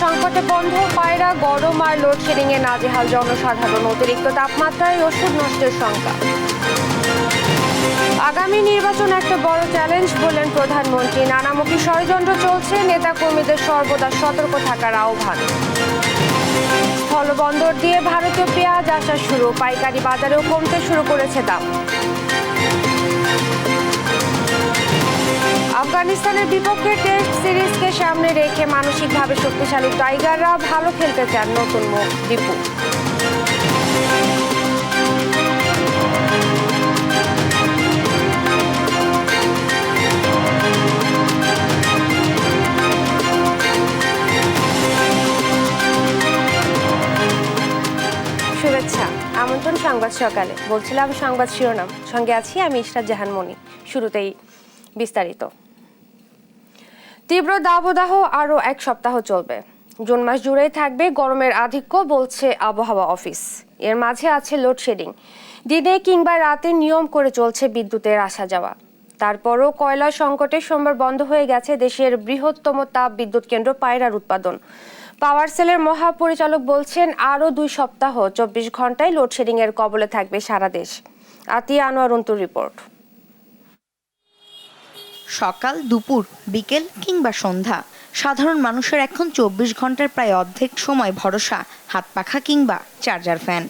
সংকটে বন্ধ পায়রা, গরম আর লোডশেডিং এ নাজেহাল জনসাধারণ। অতিরিক্ত তাপমাত্রায় ওষুধ নষ্টের শঙ্কা। আগামী নির্বাচন একটা বড় চ্যালেঞ্জ বললেন প্রধানমন্ত্রী। নানামুখী ষড়যন্ত্র চলছে, নেতাকর্মীদের সর্বদা সতর্ক থাকার আহ্বান। স্থলবন্দর দিয়ে ভারতীয় পেঁয়াজ আসা শুরু, পাইকারি বাজারেও কমতে শুরু করেছে দাম। আফগানিস্তানের বিপক্ষে টেস্ট সিরিজকে সামনে রেখে মানসিকভাবে শক্তিশালী টাইগাররা ভালো খেলতে চান নতুন মুখ দীপু। শুভেচ্ছা, আমন্ত্রণ সংবাদ সকালে। বলছিলাম সংবাদ শিরোনাম, সঙ্গে আছি আমি ইশরাত জাহান মনি। শুরুতেই বিস্তারিত। তীব্র দাবদাহ আরও এক সপ্তাহ চলবে। জুন মাস জুড়েই থাকবে গরমের আধিক্য বলছে আবহাওয়া অফিস। এর মাঝে আছে লোডশেডিং। দিনে কিংবা রাতে নিয়ম করে চলছে বিদ্যুতের আসা যাওয়া। তারপরও কয়লা সংকটে সোমবার বন্ধ হয়ে গেছে দেশের বৃহত্তম তাপ বিদ্যুৎ কেন্দ্র পায়রার উৎপাদন। পাওয়ার সেলের মহাপরিচালক বলছেন আরও 2 সপ্তাহ 24 ঘন্টায় লোডশেডিং এর কবলে থাকবে সারা দেশ। আতিয়া আনোয়ার অন্তুর রিপোর্ট। সকাল, দুপুর, বিকেল কিংবা সন্ধ্যা, সাধারণ মানুষের এখন 24 ঘন্টার প্রায় অর্ধেক সময় ভরসা হাত পাখা কিংবা চার্জার ফ্যান।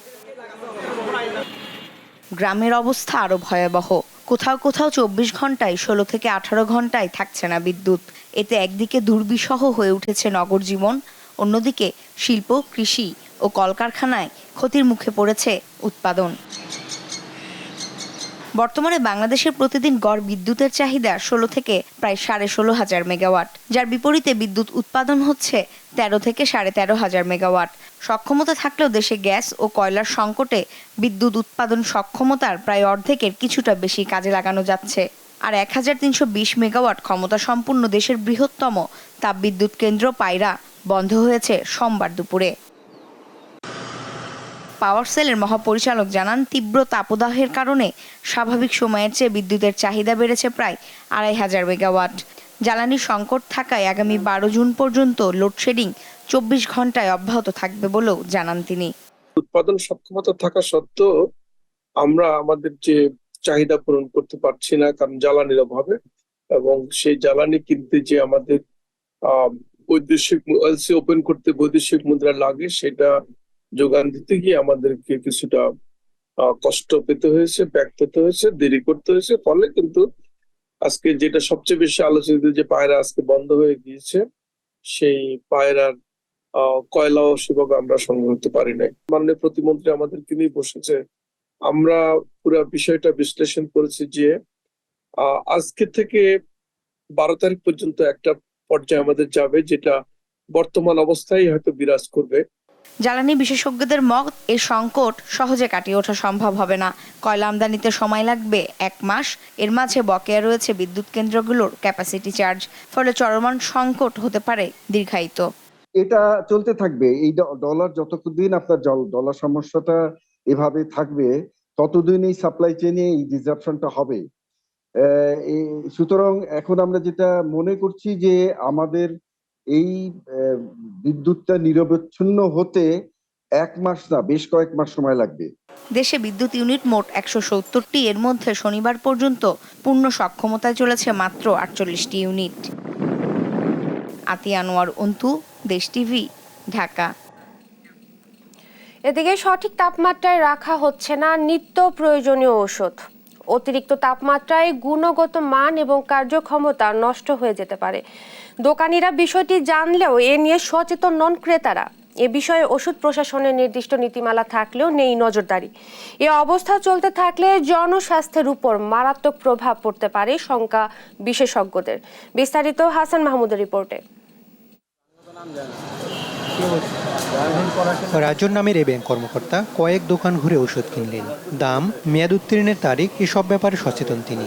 গ্রামের অবস্থা আরও ভয়াবহ। কোথাও কোথাও 24 ঘন্টায় 16 থেকে 18 ঘন্টায় থাকছে না বিদ্যুৎ। এতে একদিকে দুর্বিষহ হয়ে উঠেছে নগর জীবন, অন্যদিকে শিল্প, কৃষি ও কলকারখানায় ক্ষতির মুখে পড়েছে উৎপাদন। বর্তমানে বাংলাদেশের প্রতিদিন গড় বিদ্যুতের চাহিদা 16 থেকে প্রায় 16,500 মেগাওয়াট, যার বিপরীতে বিদ্যুৎ উৎপাদন হচ্ছে 13 থেকে 13,500 মেগাওয়াট। সক্ষমতা থাকলেও দেশে গ্যাস ও কয়লার সংকটে বিদ্যুৎ উৎপাদন সক্ষমতার প্রায় অর্ধেকের কিছুটা বেশি কাজে লাগানো যাচ্ছে। আর 1320 মেগাওয়াট ক্ষমতা সম্পূর্ণ দেশের বৃহত্তম তাপবিদ্যুৎ কেন্দ্র পায়রা বন্ধ হয়েছে সোমবার দুপুরে। পাওয়ার সেলের মহাপরিচালক জানান, তীব্র তাপদাহের কারণে স্বাভাবিক সময়ের চেয়ে বিদ্যুতের চাহিদা বেড়েছে প্রায় 2,500 মেগাওয়াট। জ্বালানি সংকট থাকায় আগামী 12 জুন পর্যন্ত লোডশেডিং 24 ঘন্টায় অব্যাহত থাকবে বলেও জানান তিনি। উৎপাদন সক্ষমতা থাকা সত্ত্বেও আমরা আমাদের যে চাহিদা পূরণ করতে পারছি না, কারণ জ্বালানির অভাবে, এবং সেই জ্বালানি কিনতে যে আমাদের বৈদেশিক এলসি ওপেন করতে বৈদেশিক মুদ্রা লাগে, সেটা যোগান দিতে গিয়ে আমাদেরকে কিছুটা কষ্ট পেতে হয়েছে, ব্যাক পেতে হয়েছে, দেরি করতে হয়েছে। ফলে কিন্তু আজকে যেটা সবচেয়ে বেশি আলোচিত, যে পায়রা আজকে বন্ধ হয়ে গিয়েছে, সেই পায়রার কয়লাও সেভাবে আমরা সংগ্রহ করতে পারি নাই। মাননীয় প্রতিমন্ত্রী আমাদেরকে নিয়ে বসেছে, আমরা পুরো বিষয়টা বিশ্লেষণ করেছি যে আজকে থেকে 12 তারিখ পর্যন্ত একটা পর্যায়ে আমাদের যাবে, যেটা বর্তমান অবস্থায় হয়তো বিরাজ করবে। জ্বালানি বিশেষজ্ঞদের মত, এই সংকট সহজে কাটিয়ে ওঠা সম্ভব হবে না। কয়লা আমদানিতে সময় লাগবে 1 মাস। এর মাঝে বকেয়া রয়েছে বিদ্যুৎ কেন্দ্রগুলোর ক্যাপাসিটি চার্জ। ফলে চলমান সংকট হতে পারে দীর্ঘায়িত। এটা চলতে থাকবে। এই ডলার যতদিন আপনার ডলার সমস্যাটা এভাবে থাকবে, ততদিন এই সাপ্লাই চেইনে এই ডিসরাপশনটা হবে। সুতরাং এখন আমরা যেটা মনে করছি যে আমাদের এই বিদ্যুৎটা নিরবচ্ছিন্ন হতে 1 মাস না, বেশ কয়েক মাস সময় লাগবে। দেশে বিদ্যুৎ ইউনিট মোট 170টি। এর মধ্যে শনিবার পর্যন্ত পূর্ণ সক্ষমতায় চলেছে মাত্র 48টি ইউনিট। আতিয়া আনোয়ার অন্তু, দেশ টিভি, ঢাকা। এদিকে সঠিক তাপমাত্রায় রাখা হচ্ছে না নিত্য প্রয়োজনীয় ওষুধ। অতিরিক্ত তাপমাত্রায় গুণগত মান এবং কার্যক্ষমতা নষ্ট হয়ে যেতে পারে। দোকানিরা বিষয়টি জানলেও এ নিয়ে সচেতন নন ক্রেতারা। এ বিষয়ে ওষুধ প্রশাসনের নির্দিষ্ট নীতিমালা থাকলেও নেই নজরদারি। এ অবস্থা চলতে থাকলে জনস্বাস্থ্যের উপর মারাত্মক প্রভাব পড়তে পারে শঙ্কা বিশেষজ্ঞদের। বিস্তারিত হাসান মাহমুদের রিপোর্টে। রাজন নামের এই ব্যাংক কর্মকর্তা কয়েক দোকান ঘুরে ওষুধ কিনলেন। দাম, মেয়াদ উত্তীর্ণের তারিখ এসব ব্যাপারে সচেতন তিনি।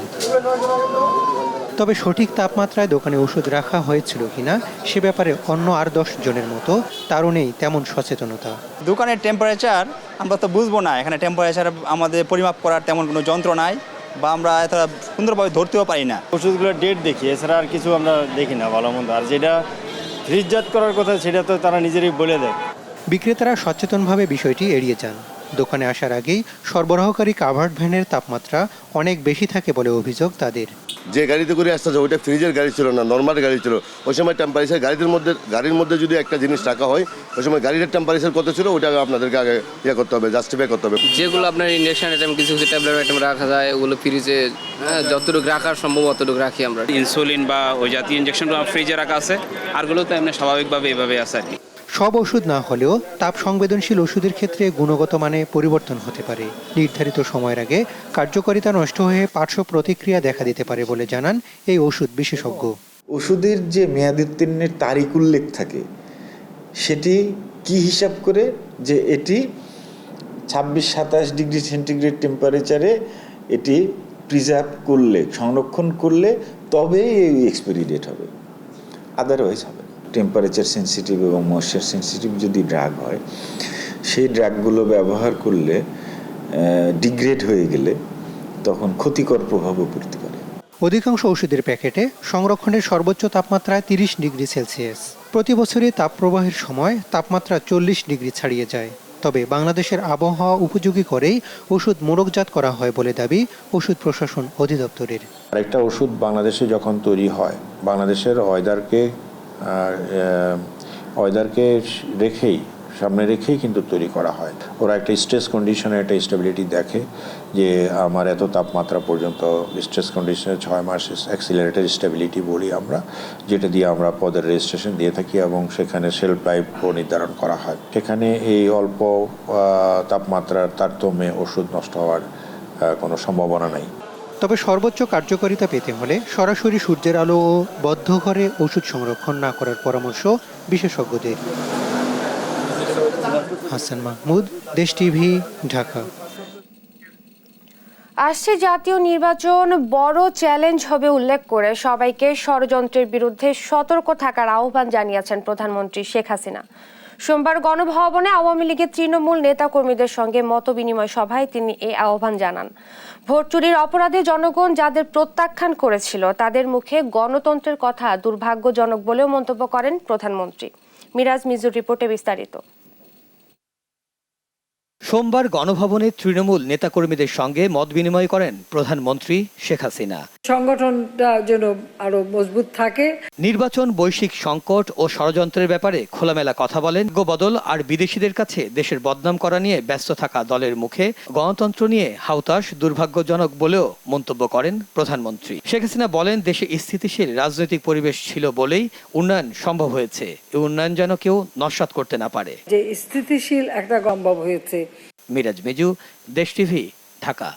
তবে সঠিক তাপমাত্রায় দোকানে ওষুধ রাখা হয়েছিল কিনা সে ব্যাপারে অন্য আর 10 জনের মতো তারও নেই তেমন সচেতনতা। দোকানের টেম্পারেচার আমরা তো বুঝবো না, এখানে টেম্পারেচার আমাদের পরিমাপ করার তেমন কোনো যন্ত্র নাই, বা আমরা এত সুন্দরভাবে ধরতেও পারি না। ওষুধগুলোর ডেট দেখি, এছাড়া আর কিছু আমরা দেখি না ভালো মন্দ। আর যেটা ফ্রিজজাত করার কথা সেটা তো তারা নিজেরই বলে দেয়। বিক্রেতারা সচেতনভাবে বিষয়টি এড়িয়ে যান। দোকানে আসার আগেই সরবরাহকারী কাভার্ড ভ্যানের তাপমাত্রা অনেক বেশি থাকে বলে অভিযোগ তাদের। যে গাড়িতে করে আসতে ওইটা ফ্রিজের গাড়ি ছিল না, নর্মাল গাড়ি ছিল। ওই সময় টেম্পারেচার গাড়ির মধ্যে যদি একটা জিনিস রাখা হয়, ওই সময় গাড়ির টেম্পারেচার কত ছিল ওটা আপনাদেরকে আগে করতে হবে, জাস্টিফাই করতে হবে। যেগুলো আপনার ইন্ডাকশন আইটেম কিছু ট্যাবলেট আইটেম রাখা যায়, ওগুলো ফ্রিজে যতটুকু রাখার সম্ভব অতটুকু রাখি আমরা। ইনসুলিন বা ওই জাতীয় ইনজেকশনগুলো ফ্রিজে রাখা আছে, আরগুলো তো এমনি স্বাভাবিকভাবে এভাবে আছে আর কি। সব ওষুধ না হলেও তাপ সংবেদনশীল ওষুধের ক্ষেত্রে গুণগত মানে পরিবর্তন হতে পারে। নির্ধারিত সময়ের আগে কার্যকারিতা নষ্ট হয়ে পার্শ্ব প্রতিক্রিয়া দেখা দিতে পারে বলে জানান এই ওষুধ বিশেষজ্ঞ। ওষুধের যে মেয়াদোত্তীর্ণের তারিখ উল্লেখ থাকে সেটি কি হিসাব করে যে এটি 26-27 ডিগ্রি সেন্টিগ্রেড টেম্পারেচারে এটি প্রিজার্ভ করলে, সংরক্ষণ করলে তবেই এই এক্সপায়ারি ডেট হবে, আদারওয়াইজ হবে। টেম্পারেচার সেন্সিটিভ এবং ময়েশ্চার সেন্সিটিভ যদি ড্রাগ হয়, সেই ড্রাগগুলো ব্যবহার করলে ডিগ্রেড হয়ে গেলে তখন ক্ষতিকর প্রভাবও পড়তে পারে। অধিকাংশ ওষুধের প্যাকেটে সংরক্ষণের সর্বোচ্চ তাপমাত্রা 30 ডিগ্রি সেলসিয়াস। প্রতি বছরই তাপপ্রবাহের সময় তাপমাত্রা 40 ডিগ্রি ছাড়িয়ে যায়। তবে বাংলাদেশের আবহাওয়া উপযোগী করেই ওষুধ মোড়কজাত করা হয় বলে দাবি ওষুধ প্রশাসন অধিদপ্তরের। আরেকটা ওষুধ বাংলাদেশে যখন তৈরি হয়, বাংলাদেশের ওয়েদারকে সামনে রেখেই কিন্তু তৈরি করা হয়। ওরা একটা স্ট্রেস কন্ডিশনে একটা স্টেবিলিটি দেখে যে আমার এত তাপমাত্রা পর্যন্ত স্ট্রেস কন্ডিশনে 6 মাস অ্যাক্সিলারেটেড স্টেবিলিটি বলি আমরা, যেটা দিয়ে আমরা পদের রেজিস্ট্রেশন দিয়ে থাকি এবং সেখানে শেলফ লাইফও নির্ধারণ করা হয়। সেখানে এই অল্প তাপমাত্রার তারতম্যে ওষুধ নষ্ট হওয়ার কোনো সম্ভাবনা নাই। তবে সর্বোচ্চ কার্যকারিতা পেতে হলে সরাসরি সূর্যের আলো ও বদ্ধ ঘরে ওষুধ সংরক্ষণ না করার পরামর্শ বিশেষজ্ঞদের। হাসান মাহমুদ, দেশ টিভি, ঢাকা। আসছে জাতীয় নির্বাচন বড় চ্যালেঞ্জ হবে উল্লেখ করে সবাইকে ষড়যন্ত্রের বিরুদ্ধে সতর্ক থাকার আহ্বান জানিয়েছেন প্রধানমন্ত্রী শেখ হাসিনা। সোমবার গণভবনে আওয়ামী লীগের তৃণমূল নেতাকর্মীদের সঙ্গে মতবিনিময় সভায় তিনি এই আহ্বান জানান। ভোট চুরির অপরাধে জনগণ যাদের প্রত্যাখ্যান করেছিল তাদের মুখে গণতন্ত্রের কথা দুর্ভাগ্যজনক বলেও মন্তব্য করেন প্রধানমন্ত্রী। মিরাজ মিজুর রিপোর্টে বিস্তারিত। সোমবার গণভবনে তৃণমূল নেতাকর্মীদের সঙ্গে মত বিনিময় করেন প্রধানমন্ত্রী শেখ হাসিনা। সংগঠনটা যেন আরো মজবুত থাকে। নির্বাচন, বৈশ্বিক সংকট ও ষড়যন্ত্রের ব্যাপারে খোলামেলা কথা বলেন। বদল আর বিদেশিদের কাছে দেশের বদনাম করা নিয়ে ব্যস্ত থাকা দলের মুখে গণতন্ত্র নিয়ে হাউতাশ দুর্ভাগ্যজনক বলেও মন্তব্য করেন প্রধানমন্ত্রী। শেখ হাসিনা বলেন, দেশে স্থিতিশীল রাজনৈতিক পরিবেশ ছিল বলেই উন্নয়ন সম্ভব হয়েছে। এই উন্নয়ন যেন কেউ নস্যাৎ করতে না পারে। যে স্থিতিশীল একটা সম্ভব হয়েছে। মিরাজ মিজু, দেশ টিভি, ঢাকা।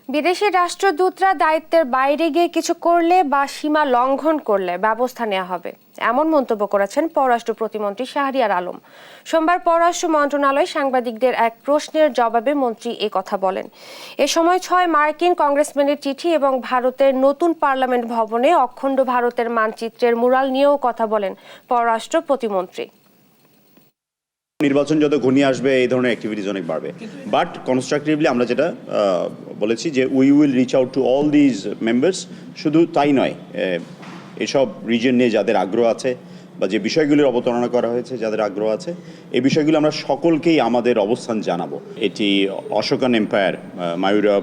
বিদেশি রাষ্ট্রদূতরা দায়িত্বের বাইরে গিয়ে কিছু করলে বা সীমা লঙ্ঘন করলে ব্যবস্থা নেওয়া হবে, এমন মন্তব্য করেছেন পররাষ্ট্র প্রতিমন্ত্রী শাহরিয়ার আলম। সোমবার পররাষ্ট্র মন্ত্রণালয়ে সাংবাদিকদের এক প্রশ্নের জবাবে মন্ত্রী এই কথা বলেন। এ সময় 6 মার্কিন কংগ্রেসম্যানের চিঠি এবং ভারতের নতুন পার্লামেন্ট ভবনে অখণ্ড ভারতের মানচিত্রের মুরাল নিয়েও কথা বলেন পররাষ্ট্র প্রতিমন্ত্রী। নির্বাচন যত ঘনিয়ে আসবে এই ধরনের অ্যাক্টিভিটিস অনেক বাড়বে, বাট কনস্ট্রাকটিভলি আমরা যেটা বলেছি যে we will reach out to all these members. শুধু তাই নয়, এসব রিজন নিয়ে যাদের আগ্রহ আছে বা যে বিষয়গুলির অবতারণা করা হয়েছে যাদের আগ্রহ আছে, এই বিষয়গুলো আমরা সকলকেই আমাদের অবস্থান জানাবো। এটি অশোকান এম্পায়ার, মায়ুরা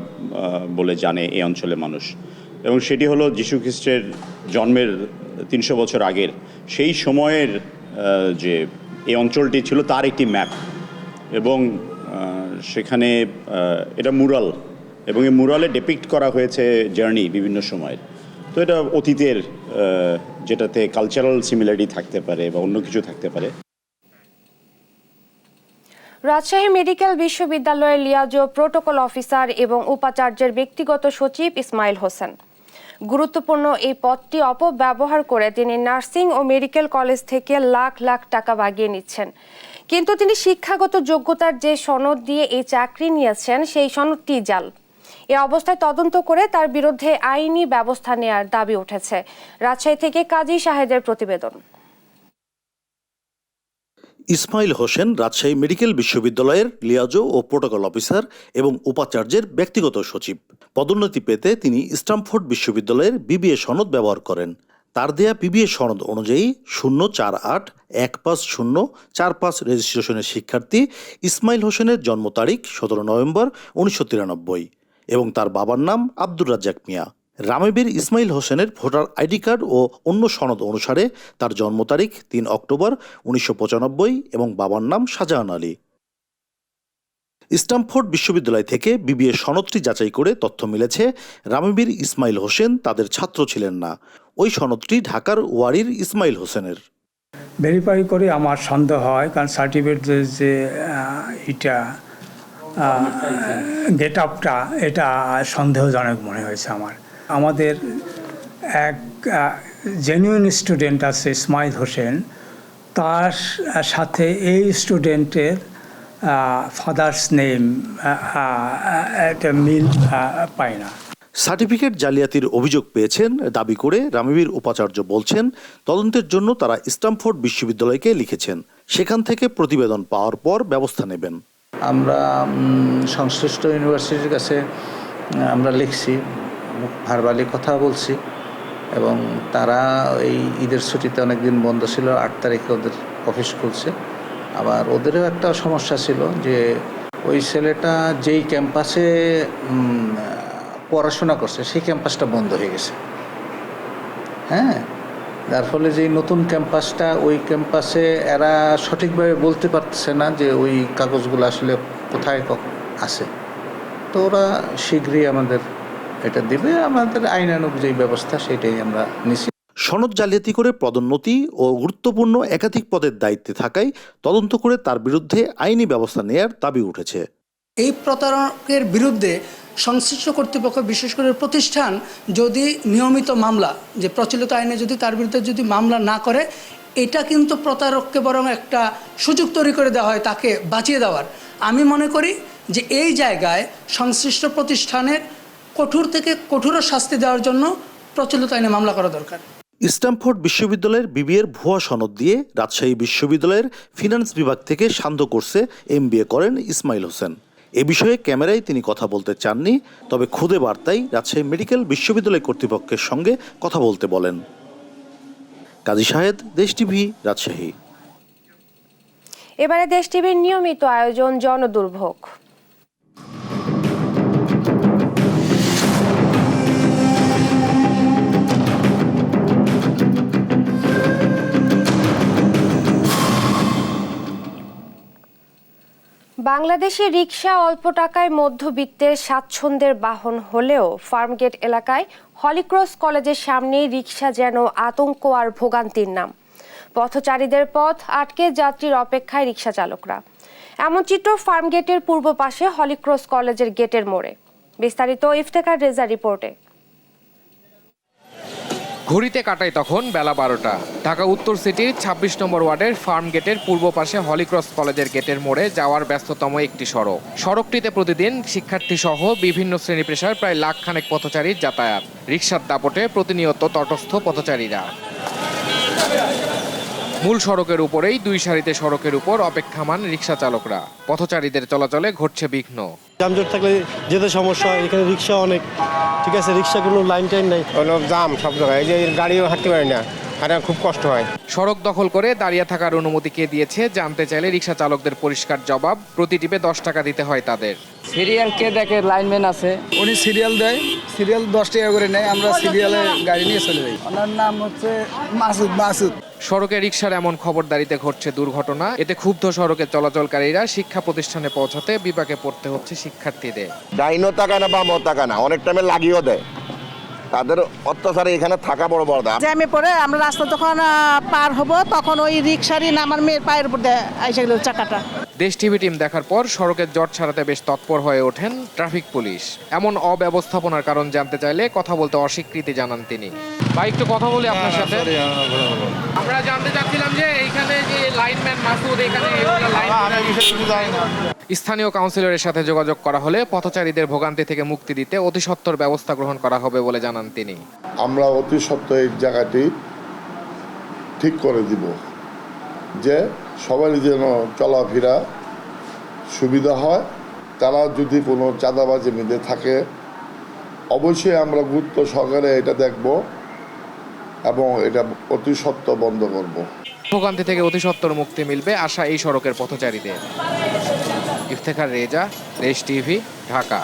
বলে জানে এই অঞ্চলের মানুষ, এবং সেটি হলো যীশু খ্রিস্টের জন্মের 300 বছর আগের সেই সময়ের যে এই অঞ্চলটি ছিল তার একটি ম্যাপ, এবং সেখানে এটা মুরাল, এবং এই মুরালে ডেপিক্ট করা হয়েছে জার্নি বিভিন্ন সময়ের। তো এটা অতীতের যেটাতে কালচারাল সিমিলারিটি থাকতে পারে বা অন্য কিছু থাকতে পারে। রাজশাহী মেডিকেল বিশ্ববিদ্যালয়ের লিয়াজো প্রোটোকল অফিসার এবং উপাচার্যের ব্যক্তিগত সচিব ইসমাইল হোসেন। গুরুত্বপূর্ণ এই পদটি অপব্যবহার করে তিনি নার্সিং ও মেডিকেল কলেজ থেকে লাখ লাখ টাকা বাগিয়ে নিচ্ছেন। কিন্তু তিনি শিক্ষাগত যোগ্যতার যে সনদ দিয়ে এই চাকরি নিয়েছেন সেই সনদটি জাল। এ অবস্থায় তদন্ত করে তার বিরুদ্ধে আইনি ব্যবস্থা নেয়ার দাবি উঠেছে। রাজশাহী থেকে কাজী শাহেদের প্রতিবেদন। ইসমাইল হোসেন রাজশাহী মেডিকেল বিশ্ববিদ্যালয়ের লিয়াজো ও প্রোটোকল অফিসার এবং উপাচার্যের ব্যক্তিগত সচিব। পদোন্নতি পেতে তিনি স্ট্যামফোর্ড বিশ্ববিদ্যালয়ের বিবিএ সনদ ব্যবহার করেন। তার দেয়া পিবিএ সনদ অনুযায়ী 0481504 রেজিস্ট্রেশনের শিক্ষার্থী ইসমাইল হোসেনের জন্ম তারিখ 17 নভেম্বর 1993 এবং তার বাবার নাম আব্দুর রাজ্জাক মিয়া। রামেবীর ইসমাইল হোসেনের ভোটার আইডি কার্ড ও অন্য সনদ অনুসারে তার জন্ম তারিখ 3 অক্টোবর 1995 এবং বাবার নাম শাহজাহান আলী। স্ট্যামফোর্ড বিশ্ববিদ্যালয় থেকে বিবিএ সনদটি যাচাই করে তথ্য মিলেছে রামেবীর ইসমাইল হোসেন তাদের ছাত্র ছিলেন না। ওই সনদটি ঢাকার ওয়ারির ইসমাইল হোসেনের। ভেরিফাই করে আমার সন্দেহ হয়, কারণ সার্টিফিকেট যে এটা গেট আপটা এটা সন্দেহজনক মনে হয়েছে আমাদের এক জেনুইন স্টুডেন্ট আছে ইসমাইল হোসেন, তার সাথে এই স্টুডেন্টের ফাদার্স নেম একটা মিল পায় না। সার্টিফিকেট জালিয়াতির অভিযোগ পেয়েছেন দাবি করে রামেবীর উপাচার্য বলছেন, তদন্তের জন্য তারা স্ট্যামফোর্ড বিশ্ববিদ্যালয়কে লিখেছেন, সেখান থেকে প্রতিবেদন পাওয়ার পর ব্যবস্থা নেবেন। আমরা সংশ্লিষ্ট ইউনিভার্সিটির কাছে আমরা লিখছি, ভার্বালি কথা বলছি, এবং তারা এই ঈদের ছুটিতে অনেকদিন বন্ধ ছিল, 8 তারিখে ওদের অফিস খুলছে। আবার ওদেরও একটা সমস্যা ছিল যে ওই ছেলেটা যেই ক্যাম্পাসে পড়াশোনা করছে সেই ক্যাম্পাসটা বন্ধ হয়ে গেছে। হ্যাঁ, যার ফলে যে নতুন ক্যাম্পাসটা, ওই ক্যাম্পাসে এরা সঠিকভাবে বলতে পারতেছে না যে ওই কাগজগুলো আসলে কোথায় আছে। তো ওরা শীঘ্রই আমাদের এটা দিবে, আমাদের আইনানুগ যে ব্যবস্থা সেটাই আমরা নিচ্ছি। সনদ জালিয়াতি করে পদোন্নতি ও গুরুত্বপূর্ণ একাধিক পদের দায়িত্বে থাকায় তদন্ত করে তার বিরুদ্ধে আইনি ব্যবস্থা নেয়ার দাবি উঠেছে। এই প্রতারকের বিরুদ্ধে সংশ্লিষ্ট কর্তৃপক্ষ, বিশেষ করে প্রতিষ্ঠান যদি নিয়মিত মামলা, যে প্রচলিত আইনে যদি তার বিরুদ্ধে যদি মামলা না করে, এটা কিন্তু প্রতারককে বরং একটা সুযোগ তৈরি করে দেওয়া হয় তাকে বাঁচিয়ে দেওয়ার। আমি মনে করি যে এই জায়গায় সংশ্লিষ্ট প্রতিষ্ঠানের কঠোর থেকে কঠোর শাস্তি দেওয়ার জন্য প্রচলিত আইনে মামলা করা দরকার। স্ট্যামফোর্ড বিশ্ববিদ্যালয়ের বিবিএর ভুয়া সনদ দিয়ে রাজশাহী বিশ্ববিদ্যালয়ের ফিনান্স বিভাগ থেকে সান্ধ্য কোর্সে MBA করেন ইসমাইল হোসেন। এ বিষয়ে ক্যামেরায় তিনি কথা বলতে চাননি, তবে খুদে বার্তায় রাজশাহী মেডিকেল বিশ্ববিদ্যালয় কর্তৃপক্ষের সঙ্গে কথা বলতে বলেন। কাজী শাহেদ, দেশ টিভি, রাজশাহী। এবারে দেশ টিভির নিয়মিত আয়োজন জনদুর্ভোগ। বাংলাদেশে রিকশা অল্প টাকায় মধ্যবিত্তের স্বাচ্ছন্দ্যের বাহন হলেও ফার্মগেট এলাকায় হলিক্রস কলেজের সামনেই রিকশা যেন আতঙ্ক আর ভোগান্তির নাম। পথচারীদের পথ আটকে যাত্রীর অপেক্ষায় রিকশা চালকরা। এমন চিত্র ফার্মগেটের পূর্ব পাশে হলিক্রস কলেজের গেটের মোড়ে। বিস্তারিত ইফতেখার রেজা রিপোর্টে। ঘড়িতে কাটায় তখন বেলা 12টা। ঢাকা উত্তর সিটির 26 নম্বর ওয়ার্ডের ফার্ম গেটের পূর্ব পাশে হলিক্রস কলেজের গেটের মোড়ে যাওয়ার ব্যস্ততম একটি সড়ক। সড়কটিতে প্রতিদিন শিক্ষার্থী সহ বিভিন্ন শ্রেণী পেশার প্রায় লাখখানেক পথচারীর যাতায়াত। রিকশার দাপটে প্রতিনিয়ত তটস্থ পথচারীরা। মূল সড়কের উপরেই দুই সারিতে সড়কের উপর অপেক্ষামান রিকশা চালকরা। পথচারীদের চলাচলে ঘটছে বিঘ্ন। যানজট থাকলে যেতে সমস্যা হয়, এখানে রিক্সা অনেক, ঠিক আছে, রিক্সা কোনো লাইন টাইন নাই, জাম সব জায়গায়, এই যে গাড়িও হাঁটতে পারে না, আর খুব কষ্ট হয়। সড়ক দখল করে দাঁড়িয়ে থাকার অনুমতি কে দিয়েছে জানতে চাইলে রিকশা চালকদের পরিষ্কার জবাব, প্রতি টিপে 10 টাকা দিতে হয় তাদের। সিরিয়াল কে দেখে, লাইনম্যান আছে, উনি সিরিয়াল দেয়, সিরিয়াল 10 টাকা করে নেয়, আমরা সিরিয়ালে গাড়ি নিয়ে চলে যাই। ওনার নাম হচ্ছে মাসুদ। সড়কে রিকশার এমন খবরদারিতে ঘটছে দুর্ঘটনা। এতে ক্ষুব্ধ সড়কে চলাচলকারীরা শিক্ষা প্রতিষ্ঠানে পৌঁছাতে বিপাকে পড়তে হচ্ছে শিক্ষার্থীদের। ডাইনও টাকা না বামও টাকা না, অনেক টাইমে লাগিয়েও দেয়। তাদের অত্যাচারে এখানে থাকা বড় বড় দাম। জ্যামে পড়ে আমরা রাস্তা যখন পার হব তখন ওই রিকশারই আমার মেয়ের পায়ের উপর দিয়ে আইসা গেল চাকাটা। দেশ টিভি টিম দেখার পর সড়কের জট ছাড়াতে বেশ তৎপর হয়ে ওঠেন ট্রাফিক পুলিশ। এমন অব্যবস্থাপনার কারণ জানতে চাইলে কথা বলতে অস্বীকৃতি জানান তিনি। ভাই, একটু কথা বলি আপনার সাথে। আমরা জানতে চাচ্ছিলাম যে এইখানে যে লাইনম্যান মাসুদ, এখানে স্থানীয় কাউন্সিলরের সাথে যোগাযোগ করা হলে পথচারীদের ভোগান্তি থেকে মুক্তি দিতে অতি সত্বর ব্যবস্থা গ্রহণ করা হবে বলে জানান তিনি। আমরা অতি সত্বর এই জায়গাটি ঠিক করে দিব, যে সবাই যেন চলাফেরা সুবিধা হয়। তারা যদি কোনো চাঁদাবাজি মেতে থাকে, অবশ্যই আমরা গুরুত্ব সহকারে এটা দেখব এবং এটা অতি সত্ত্বর বন্ধ করব। ভোগান্তি থেকে অতি সত্বর মুক্তি মিলবে আশা এই সড়কের পথচারীদের। ইফতেখার রেজা, দেশ টিভি, ঢাকা।